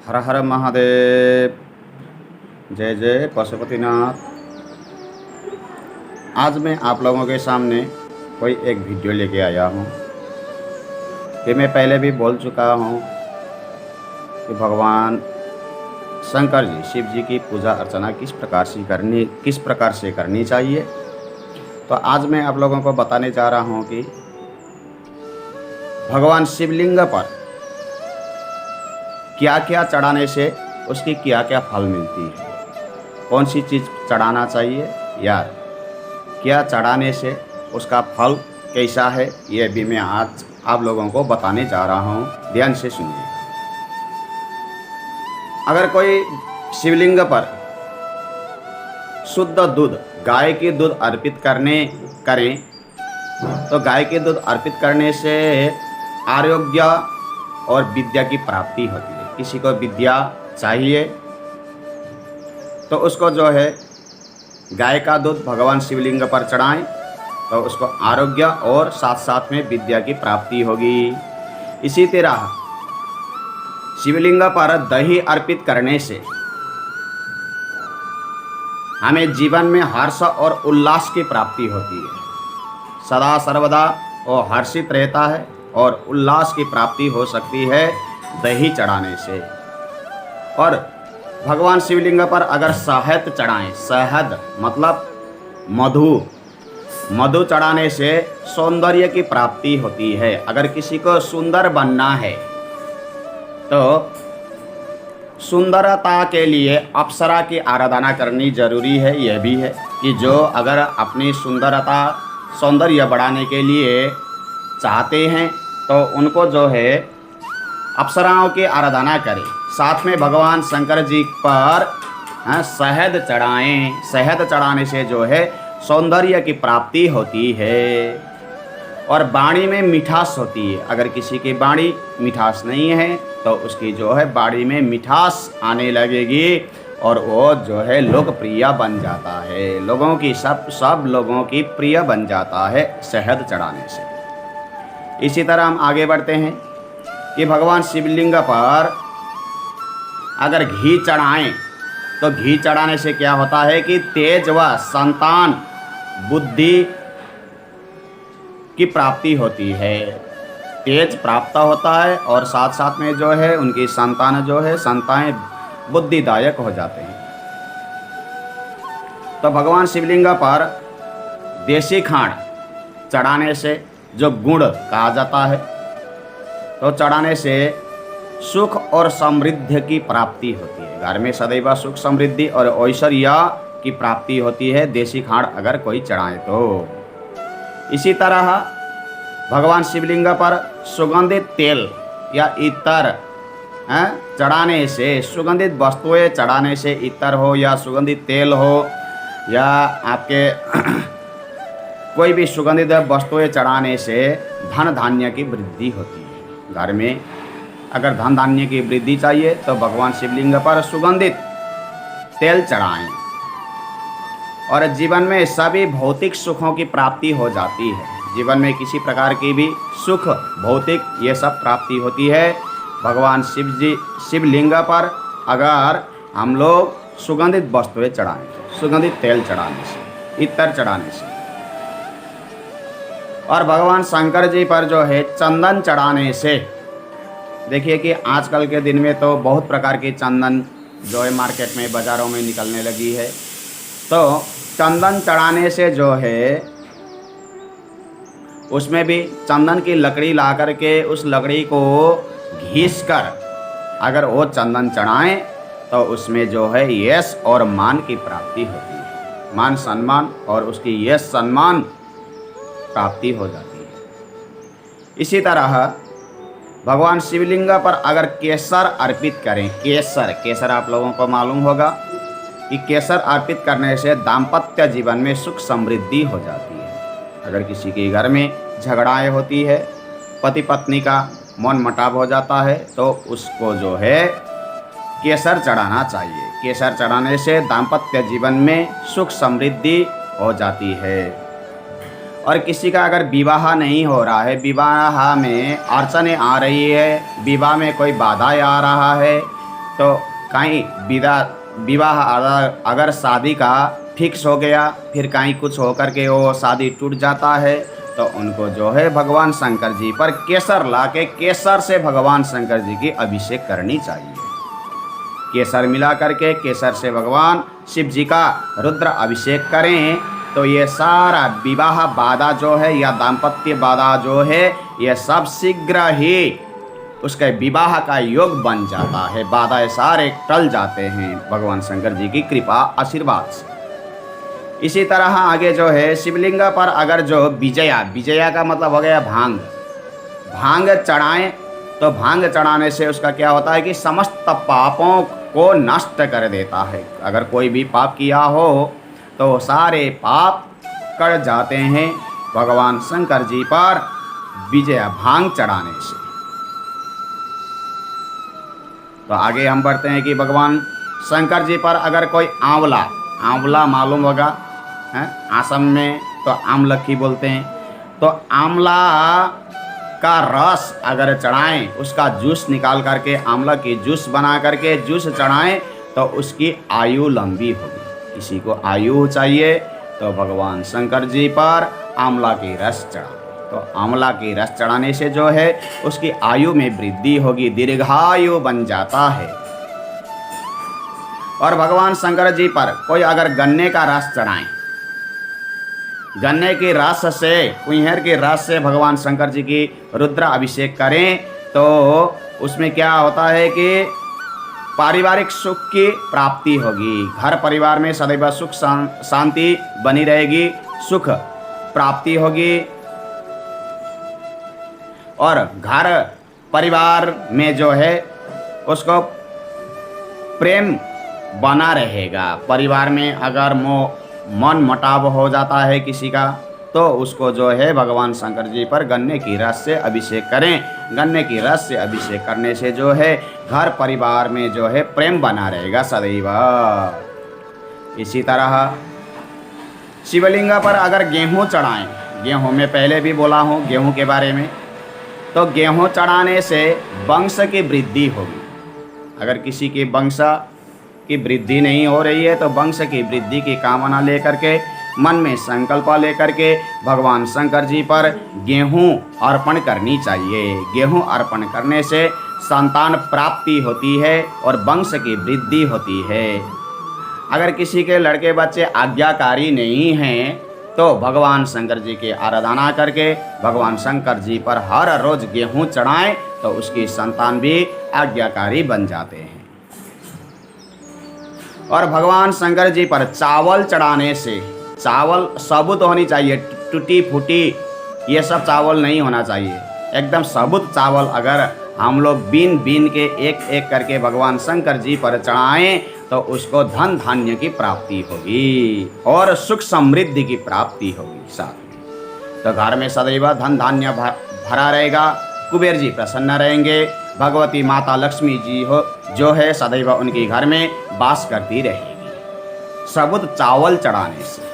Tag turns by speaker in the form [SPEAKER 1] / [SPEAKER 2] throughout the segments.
[SPEAKER 1] हर हर महादेव। जय जय पशुपतिनाथ। आज मैं आप लोगों के सामने कोई एक वीडियो लेके आया हूँ कि मैं पहले भी बोल चुका हूँ कि भगवान शंकर जी शिव जी की पूजा अर्चना किस प्रकार से करनी चाहिए। तो आज मैं आप लोगों को बताने जा रहा हूँ कि भगवान शिवलिंग पर क्या क्या चढ़ाने से उसकी क्या क्या फल मिलती है, कौन सी चीज़ चढ़ाना चाहिए या क्या चढ़ाने से उसका फल कैसा है, ये भी मैं आज आप लोगों को बताने जा रहा हूँ। ध्यान से सुनिए। अगर कोई शिवलिंग पर शुद्ध दूध, गाय की दूध अर्पित करें तो गाय के दूध अर्पित करने से आरोग्य और विद्या की प्राप्ति होती है। किसी को विद्या चाहिए तो उसको जो है गाय का दूध भगवान शिवलिंग पर चढ़ाएं तो उसको आरोग्य और साथ साथ में विद्या की प्राप्ति होगी। इसी तरह शिवलिंग पर दही अर्पित करने से हमें जीवन में हर्ष और उल्लास की प्राप्ति होती है। सदा सर्वदा वो हर्षित रहता है और उल्लास की प्राप्ति हो सकती है दही चढ़ाने से। और भगवान शिवलिंग पर अगर शहद चढ़ाएं, शहद मतलब मधु चढ़ाने से सौंदर्य की प्राप्ति होती है। अगर किसी को सुंदर बनना है तो सुंदरता के लिए अप्सरा की आराधना करनी जरूरी है। यह भी है कि जो अगर अपनी सौंदर्य बढ़ाने के लिए चाहते हैं तो उनको जो है अप्सराओं की आराधना करें। साथ में भगवान शंकर जी पर शहद चढ़ाएं। शहद चढ़ाने से जो है सौंदर्य की प्राप्ति होती है और वाणी में मिठास होती है। अगर किसी की वाणी मिठास नहीं है तो उसकी जो है वाणी में मिठास आने लगेगी और वो जो है लोकप्रिय बन जाता है। लोगों की सब लोगों की प्रिय बन जाता है शहद चढ़ाने से। इसी तरह हम आगे बढ़ते हैं कि भगवान शिवलिंग पर अगर घी चढ़ाएं तो घी चढ़ाने से क्या होता है कि तेज व संतान बुद्धि की प्राप्ति होती है। तेज प्राप्त होता है और साथ साथ में जो है उनकी संतानें बुद्धिदायक हो जाते हैं। तो भगवान शिवलिंग पर देसी खांड चढ़ाने से जो गुड़ कहा जाता है तो चढ़ाने से सुख और समृद्धि की प्राप्ति होती है। घर में सदैव सुख समृद्धि और ऐश्वर्य की प्राप्ति होती है देसी खांड अगर कोई चढ़ाए तो। इसी तरह भगवान शिवलिंग पर सुगंधित तेल या इत्र चढ़ाने से, सुगंधित वस्तुएं चढ़ाने से, इत्र हो या सुगंधित तेल हो या आपके कोई भी सुगंधित वस्तुएं चढ़ाने से धन धान्य की वृद्धि होती है। घर में अगर धन धान्य की वृद्धि चाहिए तो भगवान शिवलिंग पर सुगंधित तेल चढ़ाएं और जीवन में सभी भौतिक सुखों की प्राप्ति हो जाती है। जीवन में किसी प्रकार की भी सुख भौतिक ये सब प्राप्ति होती है भगवान शिवलिंग पर अगर हम लोग सुगंधित वस्तुएं चढ़ाएं, सुगंधित तेल चढ़ाने से, इत्र चढ़ाने से। और भगवान शंकर जी पर जो है चंदन चढ़ाने से, देखिए कि आजकल के दिन में तो बहुत प्रकार की चंदन जो है मार्केट में बाज़ारों में निकलने लगी है। तो चंदन चढ़ाने से जो है उसमें भी चंदन की लकड़ी ला कर के उस लकड़ी को घिस कर अगर वो चंदन चढ़ाएं तो उसमें जो है यश और मान की प्राप्ति होती है। मान सम्मान और उसकी यश सम्मान प्राप्ति हो जाती है। इसी तरह भगवान शिवलिंग पर अगर केसर अर्पित करें, केसर आप लोगों को मालूम होगा कि केसर अर्पित करने से दाम्पत्य जीवन में सुख समृद्धि हो जाती है। अगर किसी के घर में झगड़ाएं होती है, पति पत्नी का मन मुटाव हो जाता है तो उसको जो है केसर चढ़ाना चाहिए। केसर चढ़ाने से दाम्पत्य जीवन में सुख समृद्धि हो जाती है। और किसी का अगर विवाह नहीं हो रहा है, विवाह में अड़चनें आ रही है, विवाह में कोई बाधाएं आ रहा है तो कहीं विवाह अगर शादी का फिक्स हो गया, फिर कहीं कुछ होकर के वो शादी टूट जाता है, तो उनको जो है भगवान शंकर जी पर केसर ला के केसर से भगवान शंकर जी की अभिषेक करनी चाहिए। केसर मिला करके केसर से भगवान शिव जी का रुद्र अभिषेक करें तो ये सारा विवाह बाधा जो है या दाम्पत्य बाधा जो है ये सब शीघ्र ही उसके विवाह का योग बन जाता है। बाधाएं सारे टल जाते हैं भगवान शंकर जी की कृपा आशीर्वाद से। इसी तरह आगे जो है शिवलिंग पर अगर जो विजया का मतलब हो गया भांग चढ़ाएं तो भांग चढ़ाने से उसका क्या होता है कि समस्त पापों को नष्ट कर देता है। अगर कोई भी पाप किया हो तो सारे पाप कट जाते हैं भगवान शंकर जी पर विजया भांग चढ़ाने से। तो आगे हम बढ़ते हैं कि भगवान शंकर जी पर अगर कोई आंवला मालूम होगा है, आसम में तो आमलखी बोलते हैं, तो आंवला का रस अगर चढ़ाएं, उसका जूस निकाल करके आंवला की जूस बना करके जूस चढ़ाएं तो उसकी आयु लंबी होगी। किसी को आयु चाहिए तो भगवान शंकर जी पर आंवला की रस चढ़ाएं, तो आंवला की रस चढ़ाने से जो है उसकी आयु में वृद्धि होगी, दीर्घायु बन जाता है। और भगवान शंकर जी पर कोई अगर गन्ने का रस चढ़ाएं, गन्ने की रस से कुइहर के रस से भगवान शंकर जी की रुद्र अभिषेक करें तो उसमें क्या होता है कि पारिवारिक सुख की प्राप्ति होगी, घर परिवार में सदैव सुख शांति बनी रहेगी, सुख प्राप्ति होगी और घर परिवार में जो है उसको प्रेम बना रहेगा। परिवार में अगर मन मुटाव हो जाता है किसी का तो उसको जो है भगवान शंकर जी पर गन्ने की रस से अभिषेक करें। गन्ने की रस से अभिषेक करने से जो है घर परिवार में जो है प्रेम बना रहेगा सदैव। इसी तरह शिवलिंग पर अगर गेहूं चढ़ाएं, गेहूं में पहले भी बोला हूँ गेहूं के बारे में, तो गेहूं चढ़ाने से वंश की वृद्धि होगी। अगर किसी के वंश की वृद्धि नहीं हो रही है तो वंश की वृद्धि की कामना लेकर के मन में संकल्प लेकर के भगवान शंकर जी पर गेहूं अर्पण करनी चाहिए। गेहूं अर्पण करने से संतान प्राप्ति होती है और वंश की वृद्धि होती है। अगर किसी के लड़के बच्चे आज्ञाकारी नहीं हैं तो भगवान शंकर जी की आराधना करके भगवान शंकर जी पर हर रोज गेहूं चढ़ाएं तो उसकी संतान भी आज्ञाकारी बन जाते हैं। और भगवान शंकर जी पर चावल चढ़ाने से, चावल साबुत होनी चाहिए, टूटी फूटी ये सब चावल नहीं होना चाहिए, एकदम साबुत चावल अगर हम लोग बीन बीन के एक एक करके भगवान शंकर जी पर चढ़ाएं तो उसको धन धान्य की प्राप्ति होगी और सुख समृद्धि की प्राप्ति होगी साथ में। तो घर में सदैव धन धान्य भरा रहेगा, कुबेर जी प्रसन्न रहेंगे, भगवती माता लक्ष्मी जी हो जो है सदैव उनके घर में वास करती रहेगी साबुत चावल चढ़ाने से।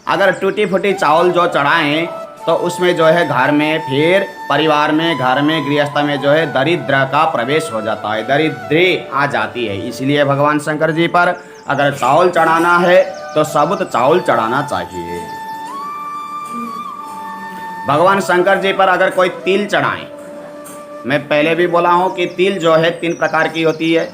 [SPEAKER 1] अगर टूटी फूटी चावल जो चढ़ाएं तो उसमें जो है घर में फिर परिवार में घर में गृहस्थ में जो है दरिद्र का प्रवेश हो जाता है, दरिद्री आ जाती है। इसलिए भगवान शंकर जी पर अगर चावल चढ़ाना है तो साबुत चावल चढ़ाना चाहिए। भगवान शंकर जी पर अगर कोई तिल चढ़ाएं, मैं पहले भी बोला हूँ कि तिल जो है 3 प्रकार की होती है,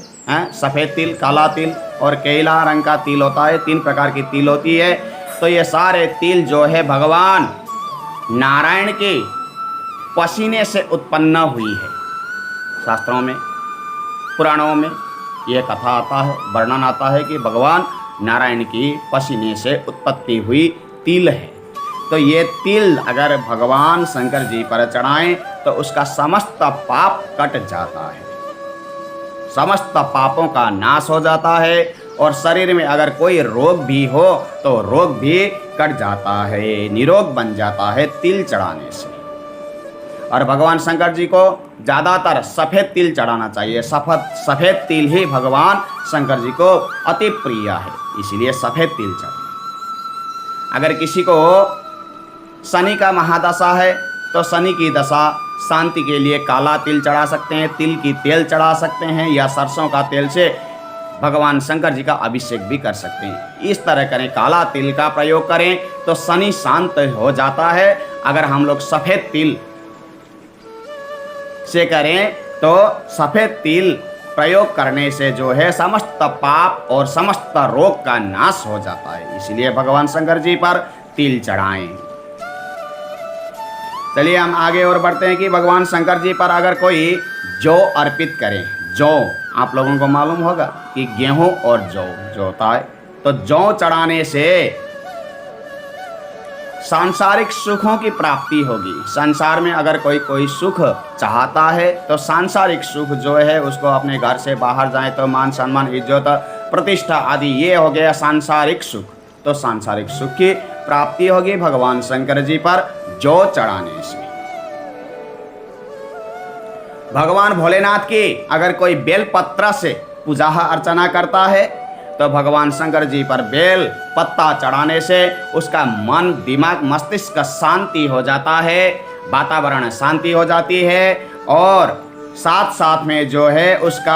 [SPEAKER 1] सफ़ेद तिल, काला तिल और केला रंग का तिल होता है, 3 प्रकार की तिल होती है। तो ये सारे तिल जो है भगवान नारायण के पसीने से उत्पन्न हुई है। शास्त्रों में पुराणों में ये कथा आता है, वर्णन आता है कि भगवान नारायण की पसीने से उत्पत्ति हुई तिल है। तो ये तिल अगर भगवान शंकर जी पर चढ़ाएं तो उसका समस्त पाप कट जाता है, समस्त पापों का नाश हो जाता है और शरीर में अगर कोई रोग भी हो तो रोग भी कट जाता है, निरोग बन जाता है तिल चढ़ाने से। और भगवान शंकर जी को ज़्यादातर सफ़ेद तिल चढ़ाना चाहिए, सफ़ेद तिल ही भगवान शंकर जी को अति प्रिय है, इसलिए सफ़ेद तिल चढ़ाएं। अगर किसी को शनि का महादशा है तो शनि की दशा शांति के लिए काला तिल चढ़ा सकते हैं, तिल की तेल चढ़ा सकते हैं, या सरसों का तेल से भगवान शंकर जी का अभिषेक भी कर सकते हैं। इस तरह करें, काला तिल का प्रयोग करें तो शनि शांत हो जाता है। अगर हम लोग सफ़ेद तिल से करें तो सफ़ेद तिल प्रयोग करने से जो है समस्त पाप और समस्त रोग का नाश हो जाता है। इसलिए भगवान शंकर जी पर तिल चढ़ाएं। चलिए हम आगे और बढ़ते हैं कि भगवान शंकर जी पर अगर कोई जौ अर्पित करें, जौ आप लोगों को मालूम होगा कि गेहूं और जौ जो होता है, तो जौ चढ़ाने से सांसारिक सुखों की प्राप्ति होगी। संसार में अगर कोई सुख चाहता है तो सांसारिक सुख जो है उसको अपने घर से बाहर जाए तो मान सम्मान इज्जत प्रतिष्ठा आदि ये हो गया सांसारिक सुख, तो सांसारिक सुख की प्राप्ति होगी भगवान शंकर जी पर जौ चढ़ाने से। भगवान भोलेनाथ की अगर कोई बेलपत्र से पूजा अर्चना करता है तो भगवान शंकर जी पर बेल पत्ता चढ़ाने से उसका मन दिमाग मस्तिष्क का शांति हो जाता है, वातावरण शांति हो जाती है, और साथ साथ में जो है उसका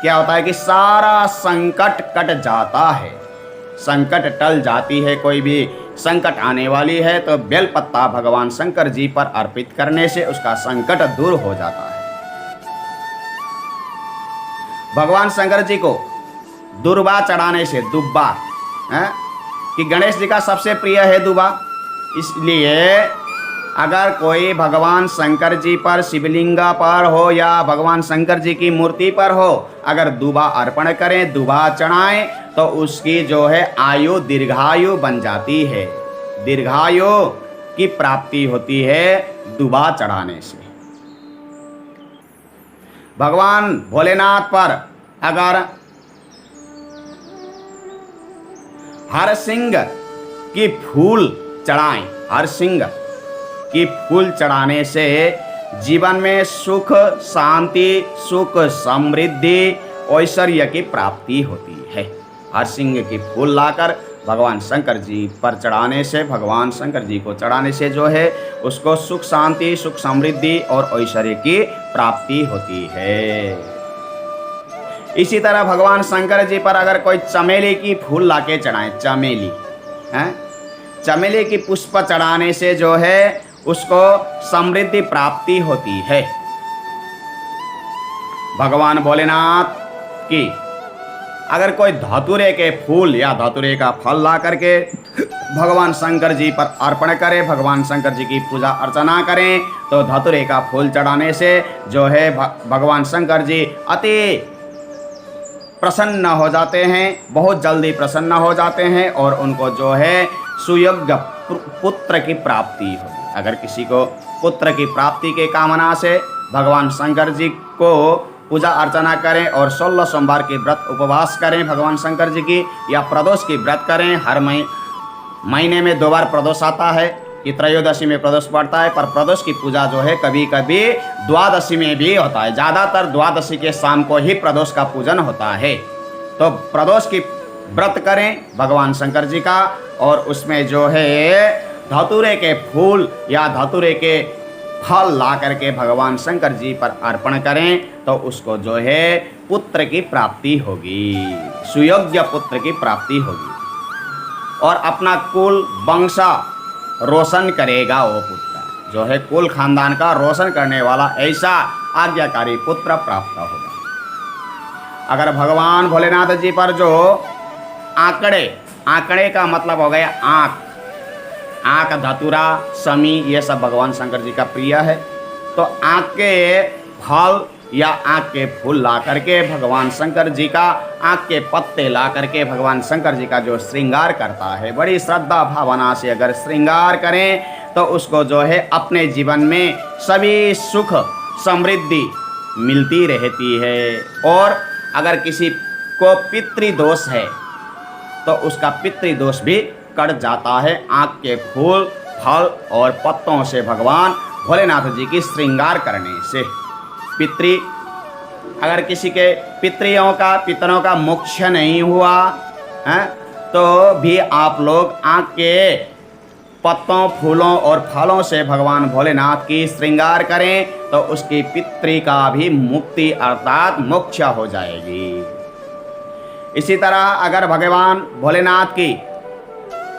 [SPEAKER 1] क्या होता है कि सारा संकट कट जाता है, संकट टल जाती है। कोई भी संकट आने वाली है तो बेल पत्ता भगवान शंकर जी पर अर्पित करने से उसका संकट दूर हो जाता है। भगवान शंकर जी को दुर्वा चढ़ाने से, दुब्बा है कि गणेश जी का सबसे प्रिय है दुबा, इसलिए अगर कोई भगवान शंकर जी पर शिवलिंग पर हो या भगवान शंकर जी की मूर्ति पर हो, अगर दुबा अर्पण करें, दुबा चढ़ाएं तो उसकी जो है आयु दीर्घायु बन जाती है, दीर्घायु की प्राप्ति होती है दुबा चढ़ाने से। भगवान भोलेनाथ पर अगर हरसिंह की फूल चढ़ाएं, हरसिंह की फूल चढ़ाने से जीवन में सुख शांति, सुख समृद्धि, ऐश्वर्य की प्राप्ति होती है। हरसिंह की फूल लाकर भगवान शंकर जी पर चढ़ाने से, भगवान शंकर जी को चढ़ाने से जो है उसको सुख शांति, सुख समृद्धि और ऐश्वर्य की प्राप्ति होती है। इसी तरह भगवान शंकर जी पर अगर कोई चमेली की फूल लाके चढ़ाएं, चमेली हैं, चमेली की पुष्प चढ़ाने से जो है उसको समृद्धि प्राप्ति होती है। भगवान भोलेनाथ की अगर कोई धतूरे के फूल या धतूरे का फल ला करके भगवान शंकर जी पर अर्पण करें, भगवान शंकर जी की पूजा अर्चना करें, तो धतूरे का फूल चढ़ाने से जो है भगवान शंकर जी अति प्रसन्न हो जाते हैं, बहुत जल्दी प्रसन्न हो जाते हैं, और उनको जो है सुयोग्य पुत्र की प्राप्ति होगी। अगर किसी को पुत्र की प्राप्ति के कामना से भगवान शंकर जी को पूजा अर्चना करें और 16 सोमवार की व्रत उपवास करें भगवान शंकर जी की, या प्रदोष की व्रत करें। हर महीने में 2 बार प्रदोष आता है कि त्रयोदशी में प्रदोष पड़ता है, पर प्रदोष की पूजा जो है कभी कभी द्वादशी में भी होता है। ज़्यादातर द्वादशी के शाम को ही प्रदोष का पूजन होता है। तो प्रदोष की व्रत करें भगवान शंकर जी का, और उसमें जो है धतूरे के फूल या धतूरे के फल ला करके भगवान शंकर जी पर अर्पण करें तो उसको जो है पुत्र की प्राप्ति होगी, सुयोग्य पुत्र की प्राप्ति होगी, और अपना कुल वंशा रोशन करेगा। वो पुत्र जो है कुल खानदान का रोशन करने वाला ऐसा आज्ञाकारी पुत्र प्राप्त होगा। अगर भगवान भोलेनाथ जी पर जो आंकड़े का मतलब हो गया आँख, धतूरा, समी, ये सब भगवान शंकर जी का प्रिय है। तो आँख के फल या आँख के फूल ला करके भगवान शंकर जी का, आँख के पत्ते ला करके भगवान शंकर जी का जो श्रृंगार करता है, बड़ी श्रद्धा भावना से अगर श्रृंगार करें तो उसको जो है अपने जीवन में सभी सुख समृद्धि मिलती रहती है। और अगर किसी को पितृदोष है तो उसका पितृदोष भी कट जाता है आँख के फूल, फल और पत्तों से भगवान भोलेनाथ जी की श्रृंगार करने से। अगर किसी के पितरों का मोक्ष नहीं हुआ है तो भी आप लोग आँख के पत्तों, फूलों और फलों से भगवान भोलेनाथ की श्रृंगार करें तो उसकी पितृ का भी मुक्ति अर्थात मोक्ष हो जाएगी। इसी तरह अगर भगवान भोलेनाथ की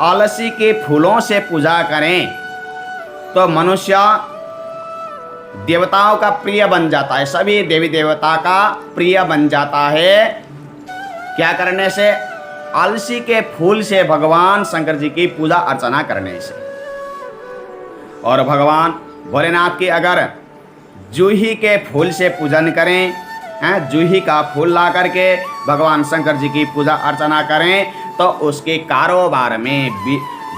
[SPEAKER 1] अलसी के फूलों से पूजा करें तो मनुष्य देवताओं का प्रिय बन जाता है, सभी देवी देवता का प्रिय बन जाता है। क्या करने से? अलसी के फूल से भगवान शंकर जी की पूजा अर्चना करने से। और भगवान भोलेनाथ की अगर जूही के फूल से पूजन करें, जूही का फूल ला करके भगवान शंकर जी की पूजा अर्चना करें तो उसके कारोबार में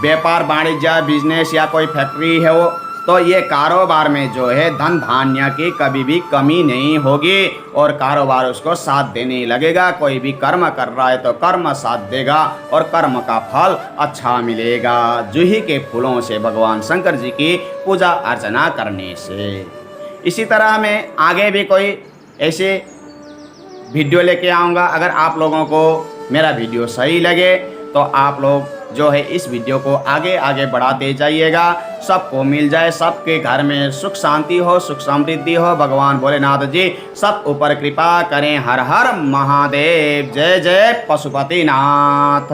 [SPEAKER 1] व्यापार वाणिज्य बिजनेस या कोई फैक्ट्री है वो, तो ये कारोबार में जो है धन धान्य की कभी भी कमी नहीं होगी और कारोबार उसको साथ देने लगेगा। कोई भी कर्म कर रहा है तो कर्म साथ देगा और कर्म का फल अच्छा मिलेगा जूही के फूलों से भगवान शंकर जी की पूजा अर्चना करने से। इसी तरह मैं आगे भी कोई ऐसे वीडियो लेके आऊँगा। अगर आप लोगों को मेरा वीडियो सही लगे तो आप लोग जो है इस वीडियो को आगे आगे बढ़ाते जाइएगा, सबको मिल जाए, सबके घर में सुख शांति हो, सुख समृद्धि हो। भगवान भोलेनाथ जी सब ऊपर कृपा करें। हर हर महादेव। जय जय पशुपतिनाथ।